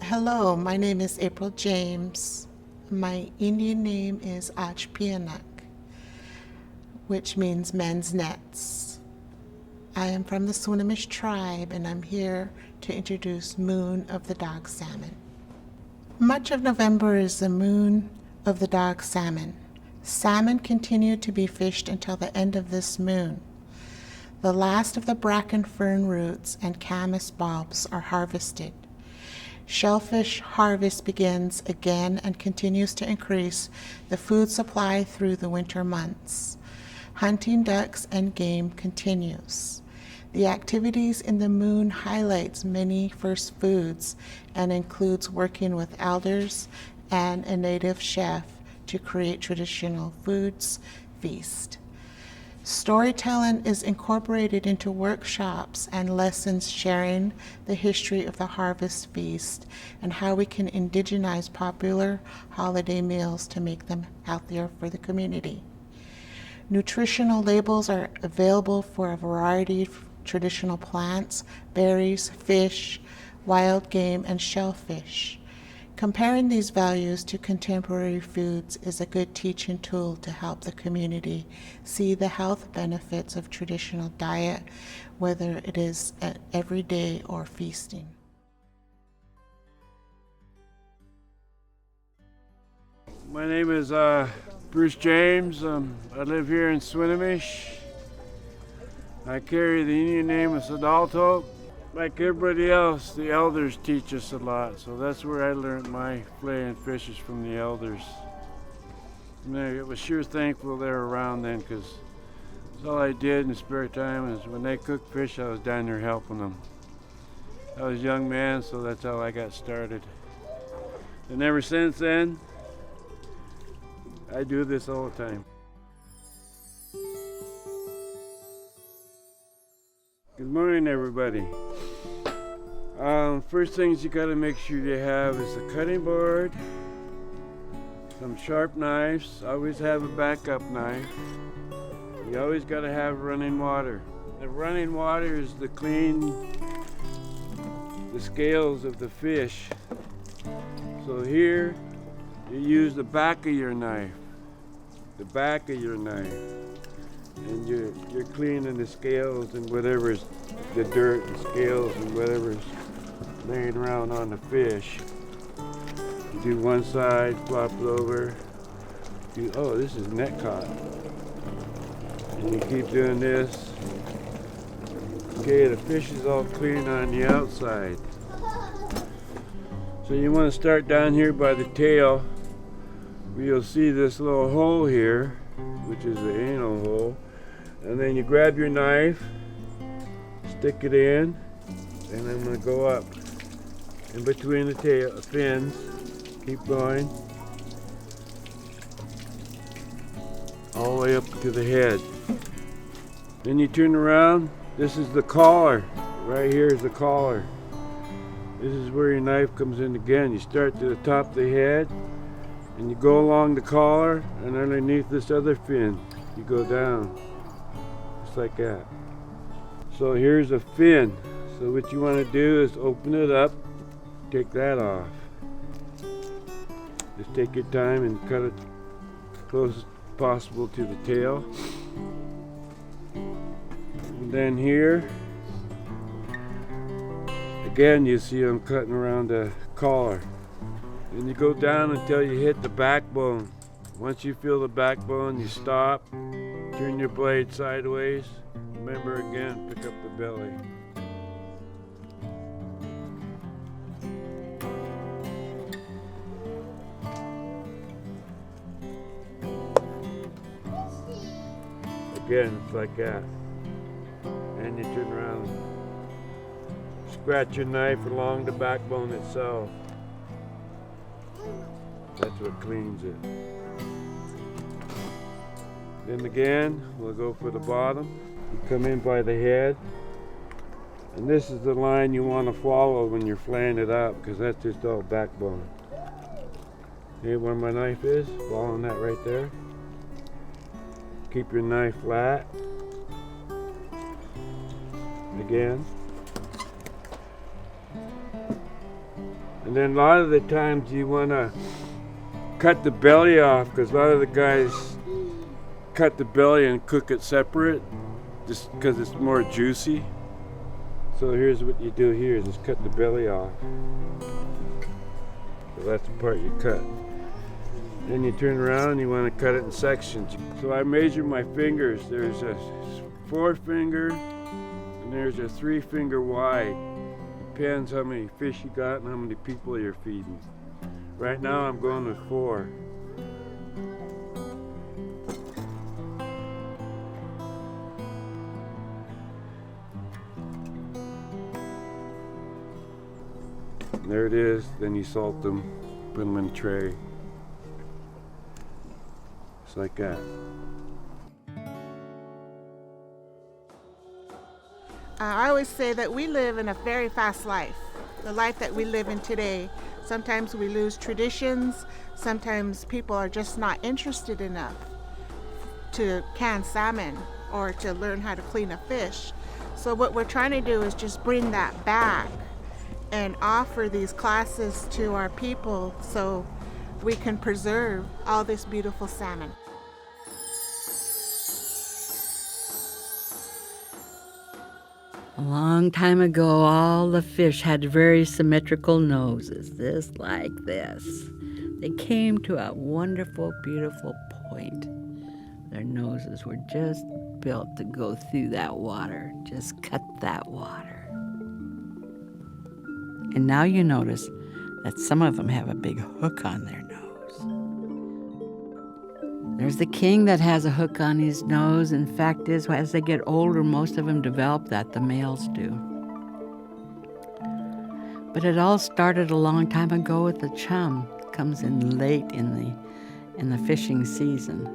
Hello, my name is April James. My Indian name is Achpianak, which means men's nets. I am from the Swinomish tribe and I'm here to introduce Moon of the Dog Salmon. Much of November is the moon of the dog salmon. Salmon continue to be fished until the end of this moon. The last of the bracken fern roots and camas bulbs are harvested. Shellfish harvest begins again and continues to increase the food supply through the winter months. Hunting ducks and game continues. The activities in the moon highlights many first foods and includes working with elders and a native chef to create traditional foods feast. Storytelling is incorporated into workshops and lessons sharing the history of the harvest feast and how we can indigenize popular holiday meals to make them healthier for the community. Nutritional labels are available for a variety of traditional plants, berries, fish, wild game, and shellfish. Comparing these values to contemporary foods is a good teaching tool to help the community see the health benefits of traditional diet, whether it is everyday or feasting. My name is Bruce James. I live here in Swinomish. I carry the Indian name of Sadalto. Like everybody else, the elders teach us a lot, so that's where I learned my filleting fish is from the elders. And I was sure thankful they were around then, because that's all I did in the spare time is when they cooked fish, I was down there helping them. I was a young man, so that's how I got started. And ever since then, I do this all the time. Good morning, everybody. First things you got to make sure you have is a cutting board, some sharp knives. Always have a backup knife. You always got to have running water. The running water is to clean the scales of the fish. So here you use the back of your knife, and you're cleaning the scales and whatever's the dirt and scales and whatever's laying around on the fish. You do one side, flop it over. Oh, this is net caught. And you keep doing this. Okay, the fish is all clean on the outside. So you want to start down here by the tail, where you'll see this little hole here, which is the anal hole. And then you grab your knife, stick it in, and I'm going to go up in between the fins. Keep going all the way up to the head. Then you turn around. This is the collar. Right here is the collar. This is where your knife comes in again. You start to the top of the head and you go along the collar, and underneath this other fin you go down just like that. So here's a fin. So what you want to do is open it up, take that off. Just take your time and cut it close as possible to the tail. And then here, again you see I'm cutting around the collar. And you go down until you hit the backbone. Once you feel the backbone, you stop, turn your blade sideways. Remember again, pick up the belly. Again, it's like that. And you turn around, scratch your knife along the backbone itself. That's what cleans it. Then again, we'll go for the bottom. You come in by the head. And this is the line you want to follow when you're flaying it up, because that's just all backbone. See where my knife is? Following that right there. Keep your knife flat. Again. And And then a lot of the times you want to cut the belly off, because a lot of the guys cut the belly and cook it separate just because it's more juicy. So here's what you do here, just cut the belly off. So that's the part you cut. Then you turn around and you want to cut it in sections. So I measure my fingers. There's a 4-finger and there's a 3-finger wide. Depends how many fish you got and how many people you're feeding. Right now I'm going with 4. And there it is. Then you salt them, put them in a tray. Just like that. I always say that we live in a very fast life, the life that we live in today. Sometimes we lose traditions, sometimes people are just not interested enough to can salmon or to learn how to clean a fish. So what we're trying to do is just bring that back and offer these classes to our people so we can preserve all this beautiful salmon. A long time ago, all the fish had very symmetrical noses, just like this. They came to a wonderful, beautiful point. Their noses were just built to go through that water, just cut that water. And now you notice that some of them have a big hook on their nose. There's the king that has a hook on his nose. In fact, is as they get older, most of them develop that, the males do. But it all started a long time ago with the chum. It comes in late in the fishing season.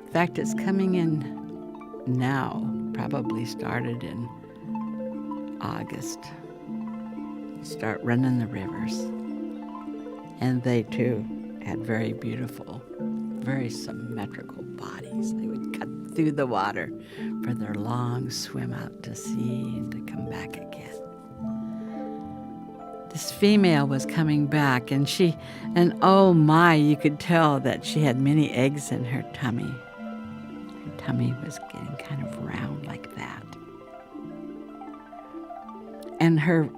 In fact, it's coming in now, probably started in August. Start running the rivers. And they too had very beautiful, very symmetrical bodies. They would cut through the water for their long swim out to sea and to come back again. This female was coming back, and oh my, you could tell that she had many eggs in her tummy. Her tummy was getting kind of round like that. And her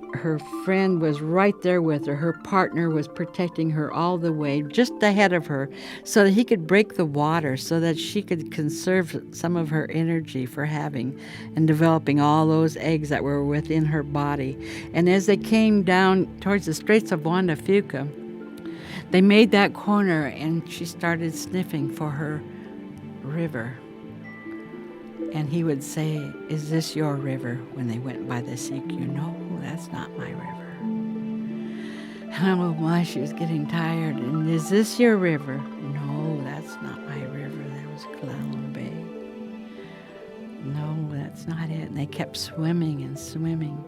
friend was right there with her. Her partner was protecting her all the way, just ahead of her, so that he could break the water, so that she could conserve some of her energy for having and developing all those eggs that were within her body. And as they came down towards the Straits of Juan de Fuca, they made that corner, and she started sniffing for her river. And he would say, "Is this your river?" When they went by the CQ. "No, that's not my river." And oh my, she was getting tired. "And is this your river?" "No, that's not my river. That was Clallam Bay." "No, that's not it." And they kept swimming and swimming.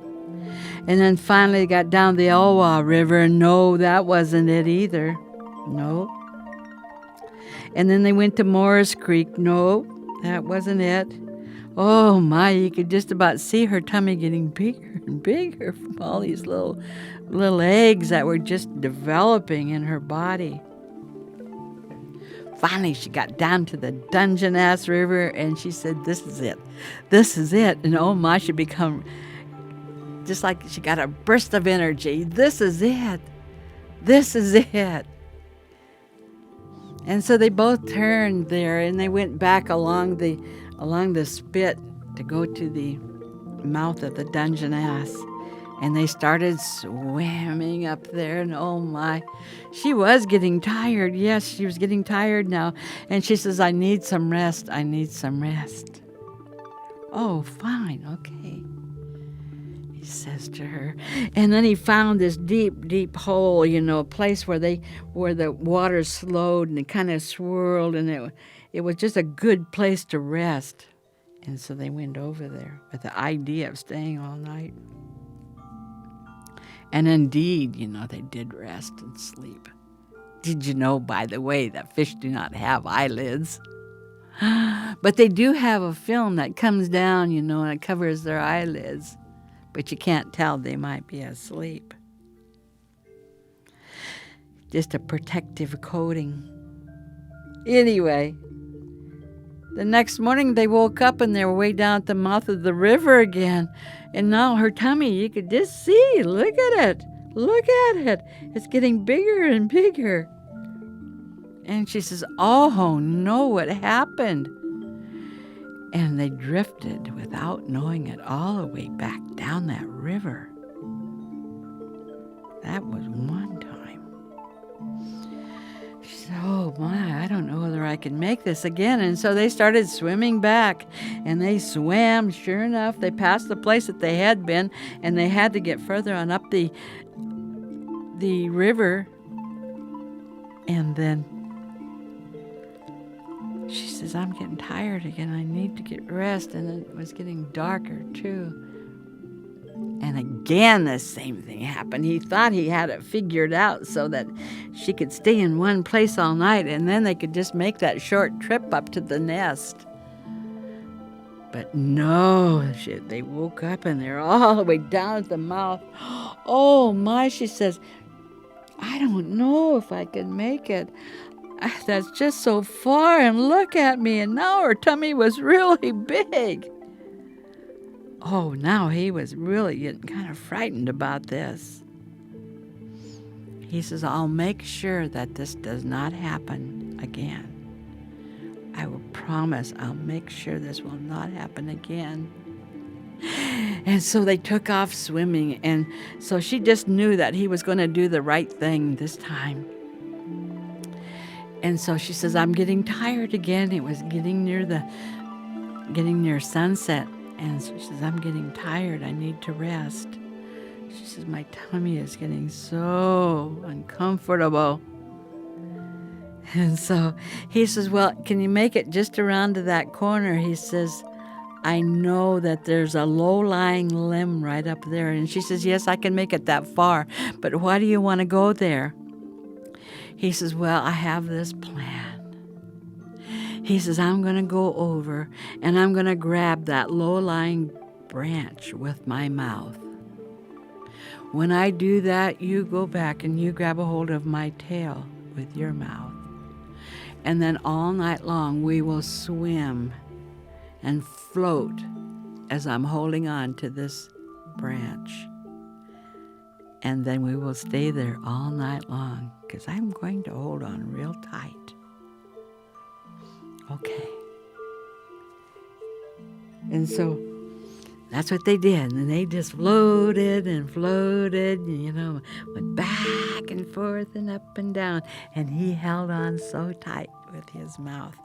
And then finally they got down the Elwha River, and no, that wasn't it either. No. And then they went to Morris Creek. No, that wasn't it. Oh my, you could just about see her tummy getting bigger and bigger from all these little eggs that were just developing in her body. Finally, she got down to the Dungeness River, and she said, "This is it. This is it." And oh my, she become just like she got a burst of energy. "This is it. This is it." And so they both turned there, and they went back along the spit to go to the mouth of the Dungeness. And they started swimming up there, and oh my, she was getting tired. Yes, she was getting tired now. And she says, "I need some rest. I need some rest." "Oh, fine, okay," he says to her. And then he found this deep, deep hole, a place where the water slowed and it kind of swirled, and it was just a good place to rest. And so they went over there with the idea of staying all night. And indeed, they did rest and sleep. Did you know, by the way, that fish do not have eyelids? But they do have a film that comes down, and it covers their eyelids. But you can't tell they might be asleep. just a protective coating. Anyway, the next morning they woke up and they were way down at the mouth of the river again. And now her tummy, you could just see, look at it. Look at it. It's getting bigger and bigger. And she says, oh no, what happened? And they drifted without knowing it all the way back down that river. That was one time. She said, oh my, I don't know whether I can make this again. And so they started swimming back, and they swam. Sure enough, they passed the place that they had been, and they had to get further on up the river. And then she says, I'm getting tired again. I need to get rest. And it was getting darker too. And again, the same thing happened. He thought he had it figured out so that she could stay in one place all night, and then they could just make that short trip up to the nest. But no, they woke up and they're all the way down at the mouth. Oh my, she says, I don't know if I can make it. That's just so far, and look at me, and now her tummy was really big. Oh, now he was really getting kind of frightened about this. He says, I'll make sure that this does not happen again. I will promise I'll make sure this will not happen again. And so they took off swimming, and so she just knew that he was going to do the right thing this time. And so she says, I'm getting tired again. It was getting near sunset. And so she says, I'm getting tired. I need to rest. She says, my tummy is getting so uncomfortable. And so he says, well, can you make it just around to that corner? He says, I know that there's a low-lying limb right up there. And she says, yes, I can make it that far. But why do you want to go there? He says, well, I have this plan. He says, I'm going to go over and I'm going to grab that low-lying branch with my mouth. When I do that, you go back and you grab a hold of my tail with your mouth. And then all night long we will swim and float as I'm holding on to this branch. And then we will stay there all night long because I'm going to hold on real tight. Okay. And so that's what they did. And they just floated and floated, went back and forth and up and down. And he held on so tight with his mouth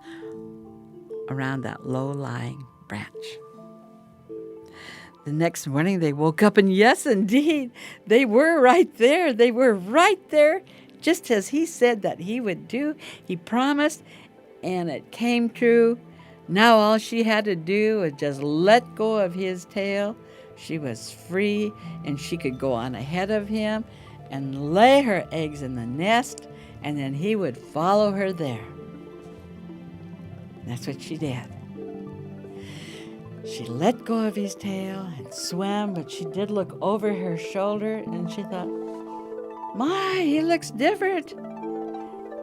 around that low-lying branch. The next morning they woke up, and yes, indeed, they were right there. They were right there, just as he said that he would do. He promised, and it came true. Now all she had to do was just let go of his tail. She was free, and she could go on ahead of him and lay her eggs in the nest, and then he would follow her there. That's what she did. She let go of his tail and swam, but she did look over her shoulder, and she thought, my, he looks different.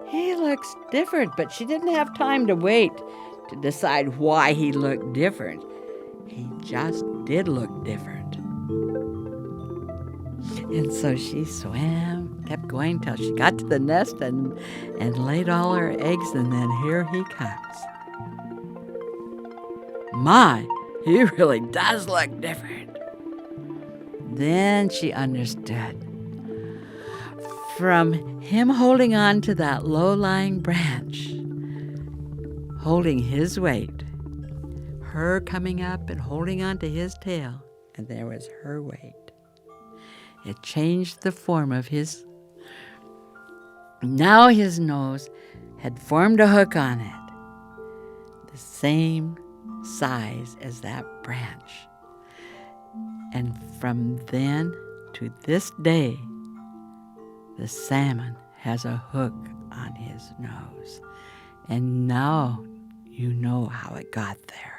He looks different, but she didn't have time to wait to decide why he looked different. He just did look different. And so she swam, kept going till she got to the nest and laid all her eggs, and then here he comes. My, he really does look different. Then she understood. From him holding on to that low-lying branch, holding his weight, her coming up and holding on to his tail, and there was her weight. It changed the form of his. Now his nose had formed a hook on it, the same size as that branch. And from then to this day, the salmon has a hook on his nose. And now you know how it got there.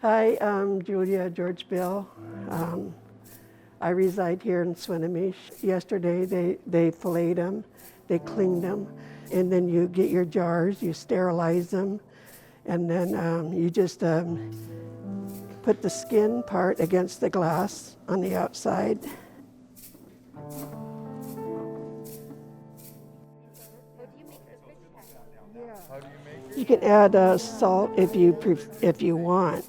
Hi, I'm Julia George Bill. I reside here in Swinomish. Yesterday they filleted them, they cleaned them, and then you get your jars, you sterilize them, and then you just put the skin part against the glass on the outside. You can add salt if you want.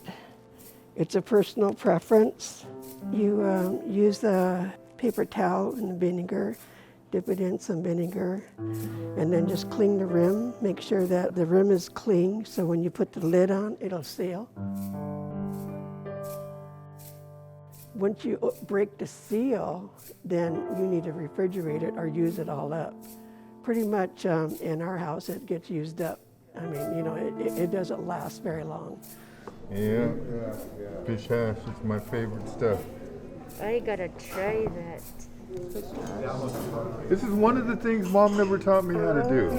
It's a personal preference. You use a paper towel and vinegar, dip it in some vinegar, and then just clean the rim. Make sure that the rim is clean, so when you put the lid on, it'll seal. Once you break the seal, then you need to refrigerate it or use it all up. Pretty much in our house, it gets used up. I mean, you know, it doesn't last very long. Yeah, fish hash is my favorite stuff. I gotta try that. This is one of the things Mom never taught me how to do.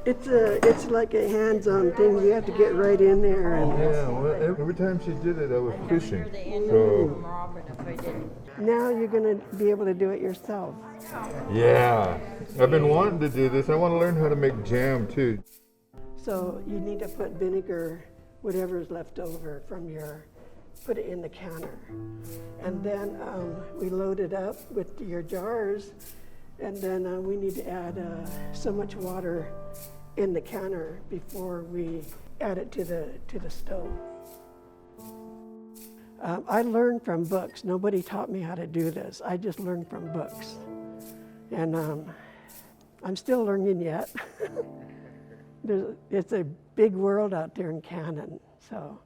It's like a hands-on thing. You have to get right in there. And Yeah, well, every time she did it, I was fishing. So, now you're going to be able to do it yourself. yeah, I've been wanting to do this. I want to learn how to make jam too. So you need to put vinegar, whatever's left over from put it in the canner. And then we load it up with your jars, and then we need to add so much water in the canner before we add it to the stove. I learned from books. Nobody taught me how to do this. I just learned from books. And I'm still learning yet. It's a big world out there in Cannon, so.